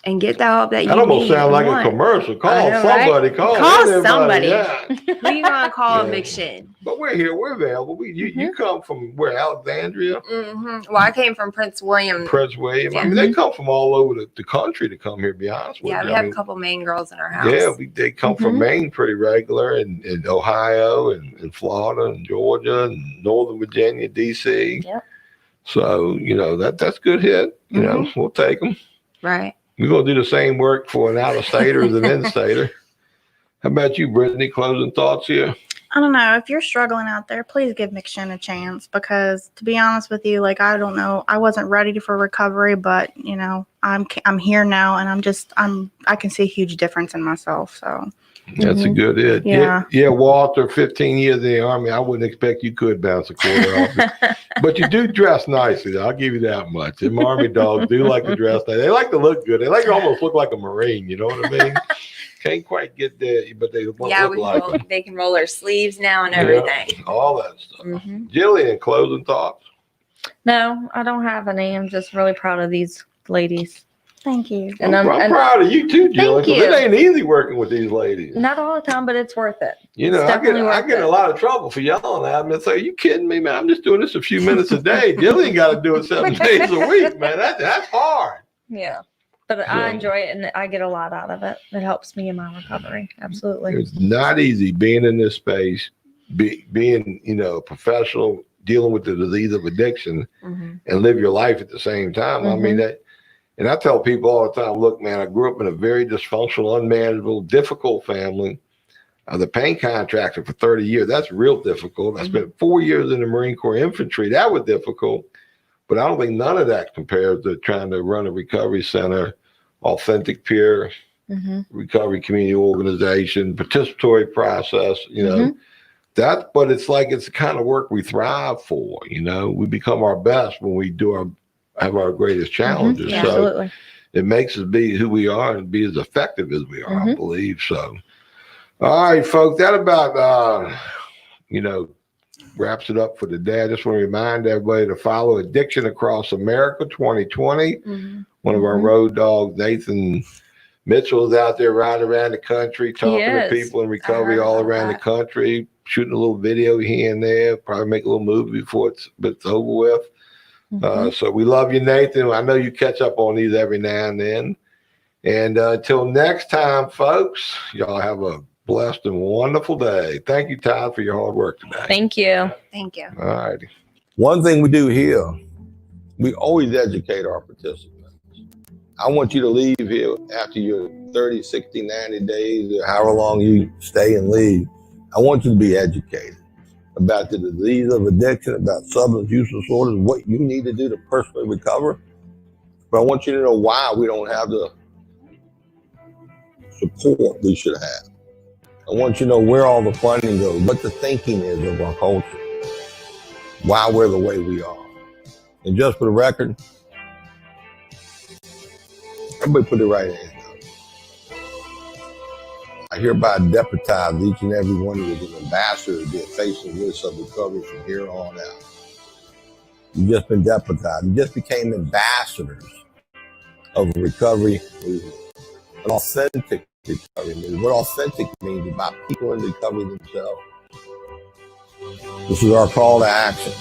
and get the help that you need. That almost sounds like a commercial. Call somebody. Right? Call somebody. Yeah. Who you gonna call McShin? But we're here. We're available. You come from where? Alexandria? Well, I came from Prince William. Prince William. Yeah. I mean, they come from all over the country to come here, to be honest with you. Yeah, we have a couple Maine girls in our house. Yeah, they come from Maine pretty regular, and Ohio, and Florida, and Georgia, and Northern Virginia, D.C. Yep. So, you know, that's good hit. You know, we'll take them. Right. We're going to do the same work for an out-of-stater as an in-stater. How about you, Brittany? Closing thoughts here? I don't know. If you're struggling out there, please give McShin a chance because, to be honest with you, like, I don't know. I wasn't ready for recovery, but, you know, I'm here now, and I can see a huge difference in myself. So that's a good hit. Yeah, Walter, 15 years in the Army, I wouldn't expect you could bounce a quarter off. But you do dress nicely. I'll give you that much. Them Army dogs do like to dress nice. They like to look good. They like to almost look like a Marine. You know what I mean? Can't quite get there, but they want Yeah, to look like them. they can roll their sleeves now and Yeah, everything. all that stuff. Mm-hmm. Jillian, closing thoughts? No, I don't have any. I'm just really proud of these ladies. Thank you. And I'm and proud of you too, Jillian, because you. it ain't easy working with these ladies. not all the time, but it's worth it. You know, It's I get definitely I worth get in it. a lot of trouble for yelling at them and say, "Are you kidding me, man? I'm just doing this a few minutes a day." Jillian got to do it 7 days a week, man. That's hard. Yeah. But I enjoy it and I get a lot out of it. It helps me in my recovery. Absolutely. It's not easy being in this space, being, you know, a professional, dealing with the disease of addiction Mm-hmm. and live your life at the same time. I mean, that, and I tell people all the time, look, man, I grew up in a very dysfunctional, unmanageable, difficult family. The paint contractor for 30 years. That's real difficult. I spent 4 years in the Marine Corps infantry. That was difficult. But I don't think none of that compares to trying to run a recovery center, authentic peer recovery community organization, participatory process, you know, but it's like, it's the kind of work we thrive for, you know, we become our best when we have our greatest challenges. Yeah, so absolutely. it makes us be who we are and be as effective as we are, I believe. So, all right, folks, that about, you know, wraps it up for today. I just want to remind everybody to follow Addiction Across America 2020. One of our road dogs, Nathan Mitchell, is out there riding around the country, talking to people in recovery all around the country, shooting a little video here and there, probably make a little movie before it's over with. So we love you, Nathan. I know you catch up on these every now and then. And until next time, folks, y'all have a blessed and wonderful day. Thank you, Todd, for your hard work today. Thank you. Thank you. All righty. One thing we do here, we always educate our participants. I want you to leave here after your 30, 60, 90 days, or however long you stay and leave. I want you to be educated about the disease of addiction, about substance use disorders, what you need to do to personally recover. But I want you to know why we don't have the support we should have. I want you to know where all the funding goes, what the thinking is of our culture, why we're the way we are. And just for the record, everybody put their right hand up. I hereby deputize each and every one of you as an ambassador to be a face and voice of recovery from here on out. You've just been deputized. You just became ambassadors of a recovery movement, an authentic recovery movement. What authentic means about people in recovery themselves. This is our call to action.